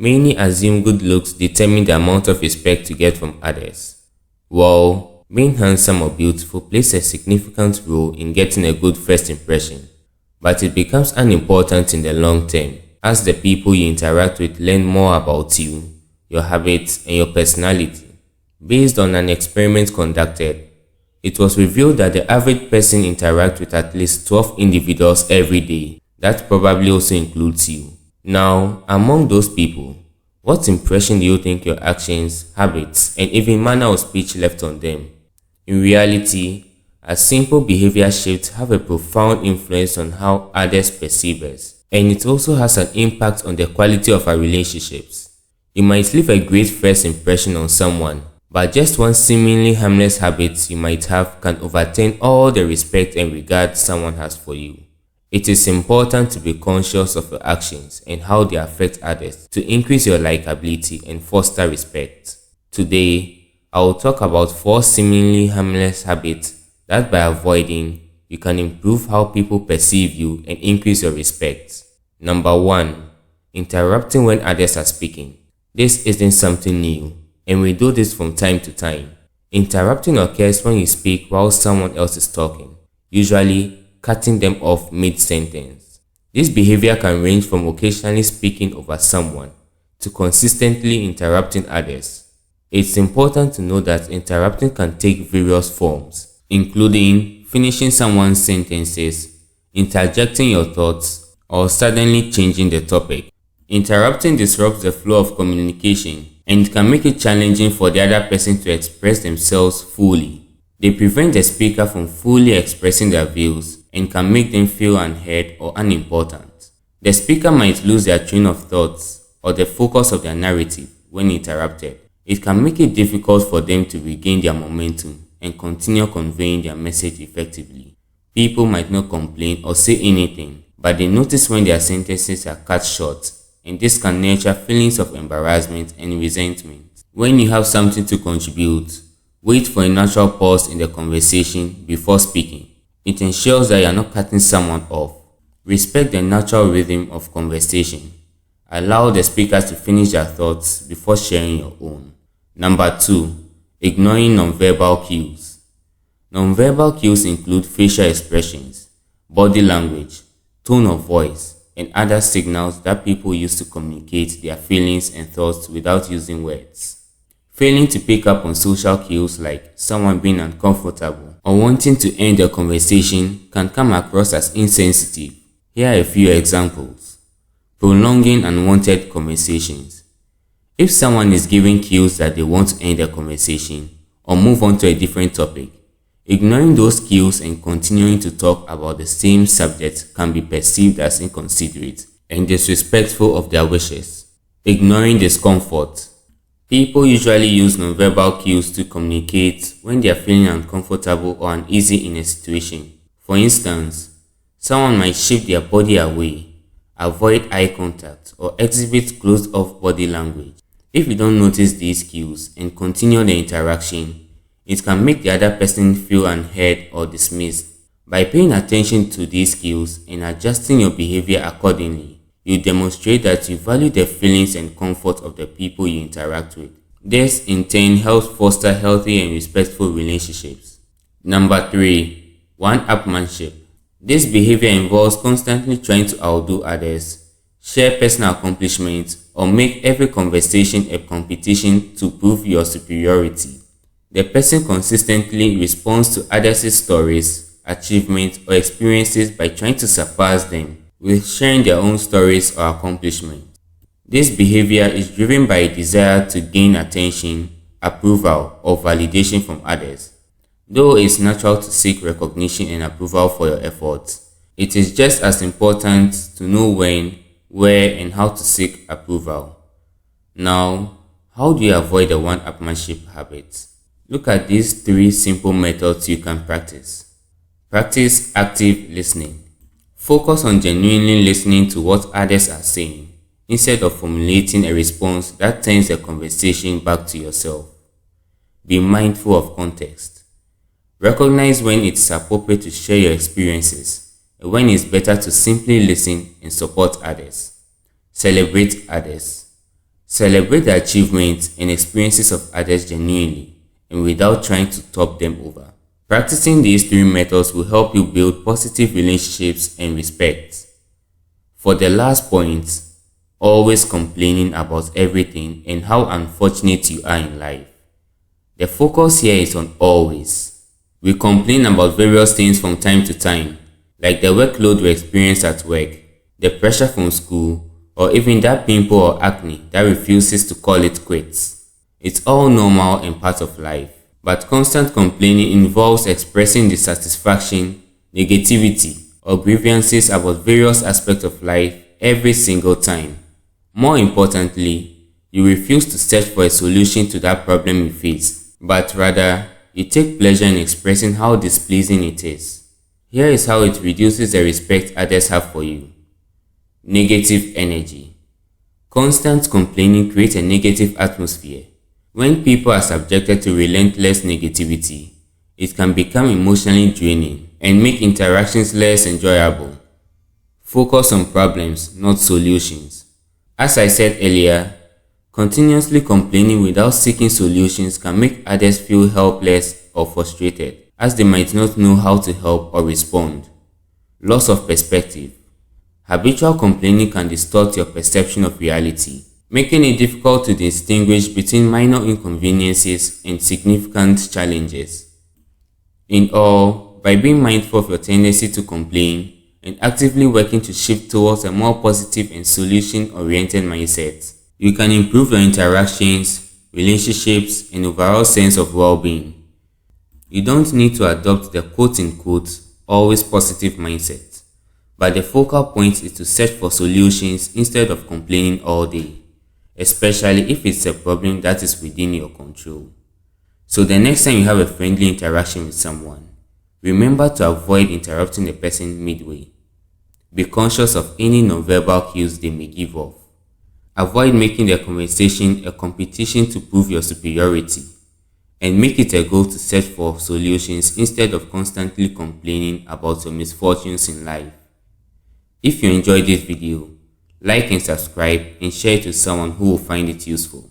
Many assume good looks determine the amount of respect you get from others. While being handsome or beautiful plays a significant role in getting a good first impression, but it becomes unimportant in the long term as the people you interact with learn more about you, your habits, and your personality. Based on an experiment conducted, it was revealed that the average person interacts with at least 12 individuals every day. That probably also includes you. Now, among those people, what impression do you think your actions, habits, and even manner of speech left on them? In reality, a simple behavior shifts have a profound influence on how others perceive us, and it also has an impact on the quality of our relationships. You might leave a great first impression on someone, but just one seemingly harmless habit you might have can overturn all the respect and regard someone has for you. It is important to be conscious of your actions and how they affect others to increase your likability and foster respect. Today, I will talk about 4 seemingly harmless habits that by avoiding, you can improve how people perceive you and increase your respect. Number 1. Interrupting when others are speaking. This isn't something new, and we do this from time to time. Interrupting occurs when you speak while someone else is talking, usually cutting them off mid-sentence. This behavior can range from occasionally speaking over someone to consistently interrupting others. It's important to know that interrupting can take various forms, including finishing someone's sentences, interjecting your thoughts, or suddenly changing the topic. Interrupting disrupts the flow of communication and can make it challenging for the other person to express themselves fully. They prevent the speaker from fully expressing their views and can make them feel unheard or unimportant. The speaker might lose their train of thoughts or the focus of their narrative when interrupted. It can make it difficult for them to regain their momentum and continue conveying their message effectively. People might not complain or say anything, but they notice when their sentences are cut short, and this can nurture feelings of embarrassment and resentment. When you have something to contribute, wait for a natural pause in the conversation before speaking. It ensures that you are not cutting someone off. Respect the natural rhythm of conversation. Allow the speakers to finish their thoughts before sharing your own. Number 2. Ignoring nonverbal cues. Nonverbal cues include facial expressions, body language, tone of voice, and other signals that people use to communicate their feelings and thoughts without using words. Failing to pick up on social cues like someone being uncomfortable or wanting to end a conversation can come across as insensitive. Here are a few examples. Prolonging unwanted conversations. If someone is giving cues that they want to end a conversation or move on to a different topic, ignoring those cues and continuing to talk about the same subject can be perceived as inconsiderate and disrespectful of their wishes. Ignoring discomfort. People usually use nonverbal cues to communicate when they are feeling uncomfortable or uneasy in a situation. For instance, someone might shift their body away, avoid eye contact, or exhibit closed-off body language. If you don't notice these cues and continue the interaction, it can make the other person feel unheard or dismissed. By paying attention to these cues and adjusting your behavior accordingly, you demonstrate that you value the feelings and comfort of the people you interact with. This, in turn, helps foster healthy and respectful relationships. Number 3. One-upmanship. This behavior involves constantly trying to outdo others, share personal accomplishments, or make every conversation a competition to prove your superiority. The person consistently responds to others' stories, achievements, or experiences by trying to surpass them, with sharing their own stories or accomplishments. This behavior is driven by a desire to gain attention, approval, or validation from others. Though it's natural to seek recognition and approval for your efforts, it is just as important to know when, where, and how to seek approval. Now, how do you avoid the one-upmanship habit? Look at these 3 simple methods you can practice. Practice active listening. Focus on genuinely listening to what others are saying, instead of formulating a response that turns the conversation back to yourself. Be mindful of context. Recognize when it's appropriate to share your experiences and when it's better to simply listen and support others. Celebrate others. Celebrate the achievements and experiences of others genuinely and without trying to top them over. Practicing these three methods will help you build positive relationships and respect. For the last point, always complaining about everything and how unfortunate you are in life. The focus here is on always. We complain about various things from time to time, like the workload we experience at work, the pressure from school, or even that pimple or acne that refuses to call it quits. It's all normal and part of life, but constant complaining involves expressing dissatisfaction, negativity, or grievances about various aspects of life every single time. More importantly, you refuse to search for a solution to that problem you face, but rather, you take pleasure in expressing how displeasing it is. Here is how it reduces the respect others have for you. Negative energy. Constant complaining creates a negative atmosphere. When people are subjected to relentless negativity, it can become emotionally draining and make interactions less enjoyable. Focus on problems, not solutions. As I said earlier, continuously complaining without seeking solutions can make others feel helpless or frustrated, as they might not know how to help or respond. Loss of perspective. Habitual complaining can distort your perception of reality, making it difficult to distinguish between minor inconveniences and significant challenges. In all, by being mindful of your tendency to complain and actively working to shift towards a more positive and solution-oriented mindset, you can improve your interactions, relationships, and overall sense of well-being. You don't need to adopt the quote-unquote always positive mindset, but the focal point is to search for solutions instead of complaining all day, especially if it's a problem that is within your control. So the next time you have a friendly interaction with someone, remember to avoid interrupting the person midway. Be conscious of any nonverbal cues they may give off. Avoid making the conversation a competition to prove your superiority, and make it a goal to search for solutions instead of constantly complaining about your misfortunes in life. If you enjoyed this video, like and subscribe and share it with someone who will find it useful.